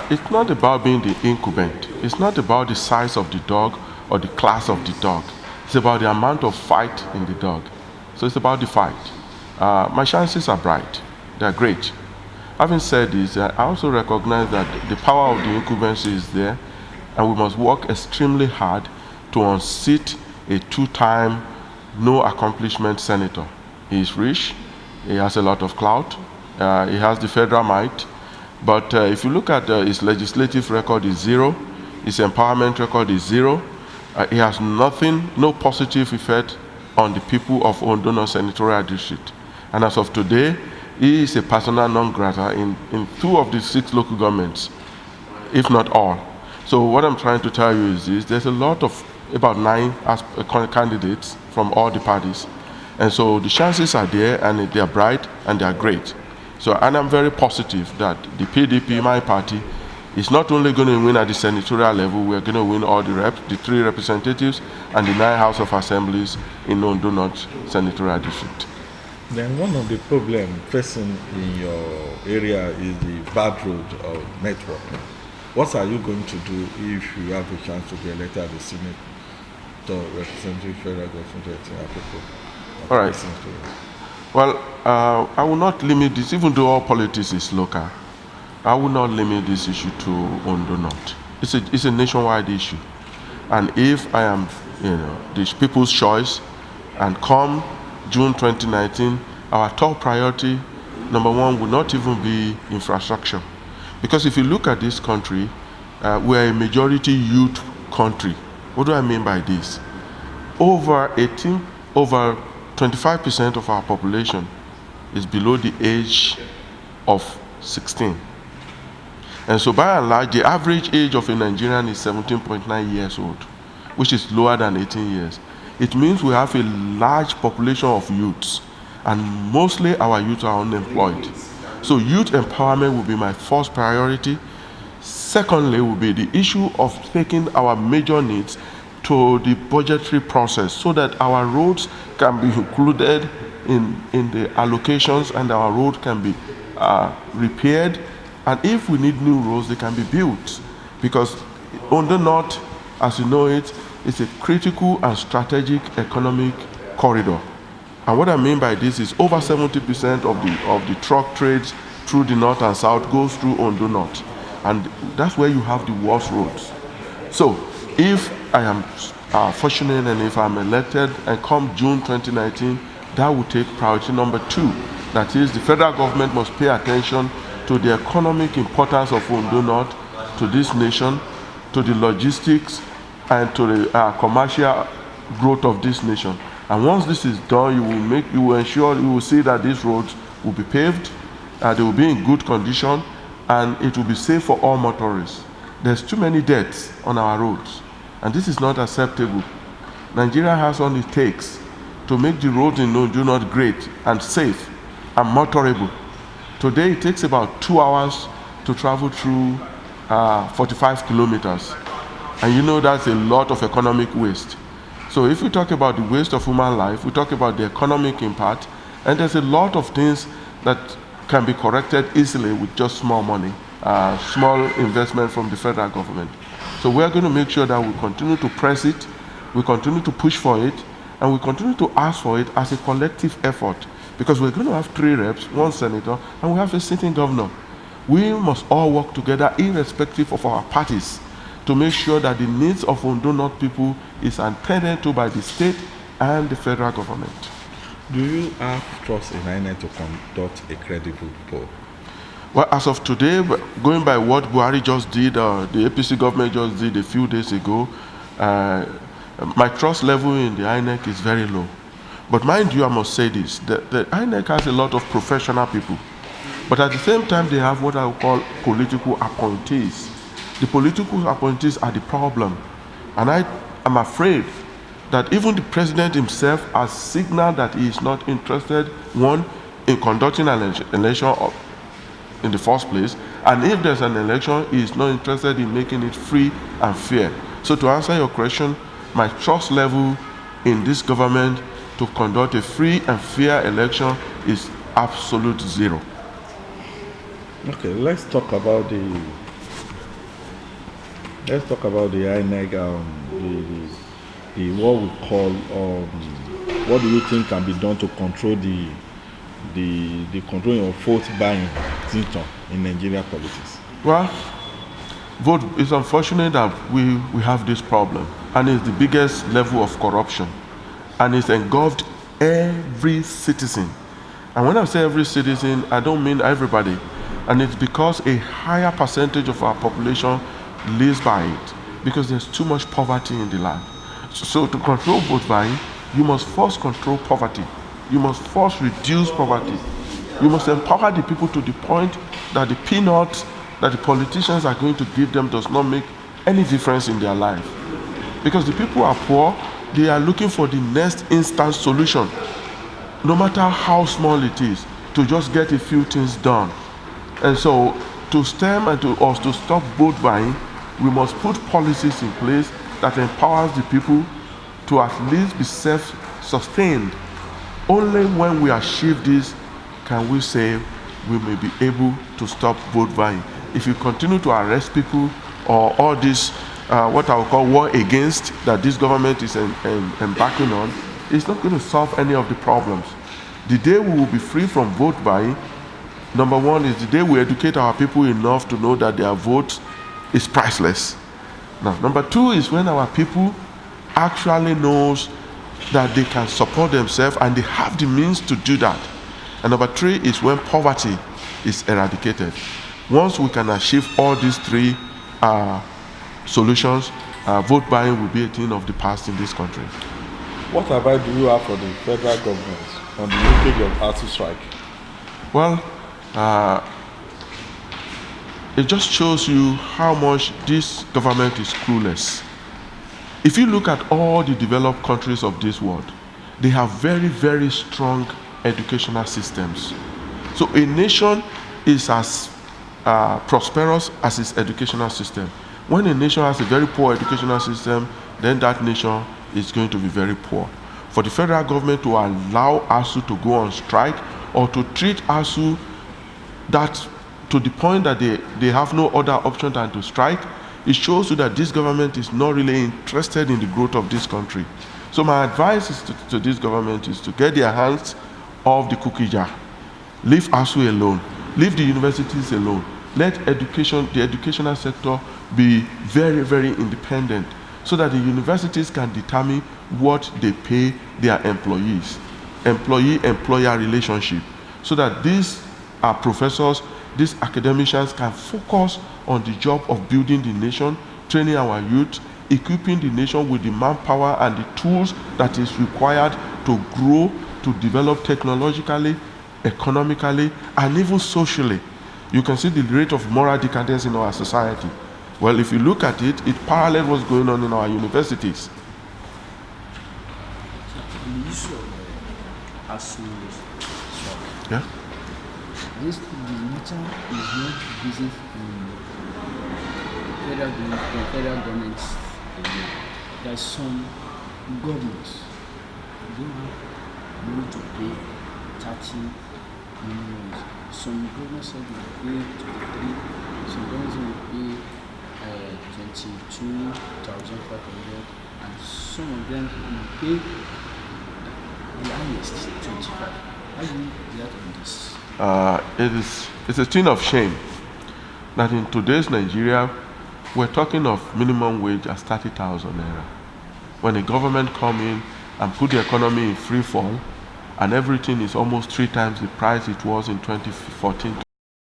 It's not about being the incumbent. It's not about the size of the dog or the class of the dog. It's about the amount of fight in the dog. So it's about the fight. My chances are bright. They're great. Having said this, I also recognize that the power of the incumbency is there, and we must work extremely hard to unseat a two-time, no accomplishment senator. He is rich, he has a lot of clout, he has the federal might, but if you look at his legislative record is zero, his empowerment record is zero, he has nothing, no positive effect on the people of Ondo North Senatorial District. And as of today, he is a persona non grata in 2 of the 6 local governments, if not all. So what I'm trying to tell you is this: there's a lot of, about 9 candidates from all the parties. And so the chances are there, and they're bright, and they're great. So, and I'm very positive that the PDP, my party, is not only going to win at the senatorial level, we're going to win all the 3 representatives and the 9 House of Assemblies in Ondo North Senatorial District. Then one of the problems facing in your area is the bad road or network. What are you going to do if you have a chance to be elected at the Senate to represent federal government? All right. Well, I will not limit this, even though all politics is local. I will not limit this issue to Ondo North. It's a nationwide issue. And if I am, the people's choice, and come June 2019, our top priority, number 1, will not even be infrastructure. Because if you look at this country, we're a majority youth country. What do I mean by this? Over 25% of our population is below the age of 16. And so by and large, the average age of a Nigerian is 17.9 years old, which is lower than 18 years. It means we have a large population of youths, and mostly our youth are unemployed. So youth empowerment will be my first priority. Secondly, will be the issue of taking our major needs to the budgetary process so that our roads can be included in the allocations, and our road can be repaired. And if we need new roads, they can be built. Because Ondo North, as you know it, is a critical and strategic economic corridor. And what I mean by this is over 70% of the truck trades through the north and south goes through Ondo North. And that's where you have the worst roads. So if I am fortunate and if I'm elected and come June 2019, that will take priority number 2. That is, the federal government must pay attention to the economic importance of Ondo North, to this nation, to the logistics, and to the commercial growth of this nation. And once this is done, you will see that these roads will be paved, they will be in good condition, and it will be safe for all motorists. There's too many deaths on our roads, and this is not acceptable. Nigeria has all it takes to make the roads in Ondo North great and safe and motorable. Today it takes about 2 hours to travel through 45 kilometers. And you know that's a lot of economic waste. So if we talk about the waste of human life, we talk about the economic impact, and there's a lot of things that can be corrected easily with just small money, small investment from the federal government. So we're going to make sure that we continue to press it, we continue to push for it, and we continue to ask for it as a collective effort. Because we're going to have 3 reps, 1 senator, and we have a sitting governor. We must all work together irrespective of our parties to make sure that the needs of Ondo North people is attended to by the state and the federal government. Do you have trust in INEC to conduct a credible poll? Well, as of today, going by what Buhari just did, the APC government just did a few days ago, my trust level in the INEC is very low. But mind you, I must say this, the INEC has a lot of professional people, but at the same time, they have what I would call political appointees. The political appointees are the problem. And I am afraid that even the president himself has signaled that he is not interested, 1, in conducting an election in the first place, and if there's an election, he is not interested in making it free and fair. So to answer your question, my trust level in this government to conduct a free and fair election is absolute 0. Okay, let's talk about the INEC, the what we call what do you think can be done to control the controlling of vote buying symptom in Nigeria politics? Well, vote, it's unfortunate that we have this problem, and it's the biggest level of corruption, and it's engulfed every citizen. And when I say every citizen, I don't mean everybody. And it's because a higher percentage of our population lives by it, because there's too much poverty in the land. So to control vote buying, you must first control poverty. You must first reduce poverty. You must empower the people to the point that the peanuts that the politicians are going to give them does not make any difference in their life. Because the people are poor, they are looking for the next instant solution, no matter how small it is, to just get a few things done. And so to stem and to stop vote buying, we must put policies in place that empowers the people to at least be self-sustained. Only when we achieve this can we say we may be able to stop vote buying. If you continue to arrest people, or all this, what I would call war against, that this government is embarking on, it's not going to solve any of the problems. The day we will be free from vote buying, number one, is the day we educate our people enough to know that their vote is priceless. Now, number two is when our people actually knows that they can support themselves and they have the means to do that. And number three is when poverty is eradicated. Once we can achieve all these three solutions, vote buying will be a thing of the past in this country. What advice do you have for the federal government on the linkage of ASU strike? Well, it just shows you how much this government is clueless. If you look at all the developed countries of this world, they have very, very strong educational systems. So a nation is as prosperous as its educational system. When a nation has a very poor educational system, then that nation is going to be very poor. For the federal government to allow ASU to go on strike, or to treat ASU that to the point that they have no other option than to strike, it shows you that this government is not really interested in the growth of this country. So my advice is to this government is to get their hands off the cookie jar. Leave ASU alone. Leave the universities alone. Let the educational sector be very, very independent, so that the universities can determine what they pay their employees. Employee-employer relationship. So that these professors, these academicians can focus on the job of building the nation, training our youth, equipping the nation with the manpower and the tools that is required to grow, to develop technologically, economically, and even socially. You can see the rate of moral decadence in our society. Well, if you look at it, it parallels what's going on in our universities. The issue of ASU strike. Yeah? The matter is not business in federal governments alone. There's some governments don't have money to pay 30 million. Some governments will pay 23, some governments will pay 22,500, and some of them will pay the highest 25. How do you react on this? It's a thing of shame that in today's Nigeria, we're talking of minimum wage as 30,000 naira. When the government come in and put the economy in free fall, and everything is almost 3 times the price it was in 2014.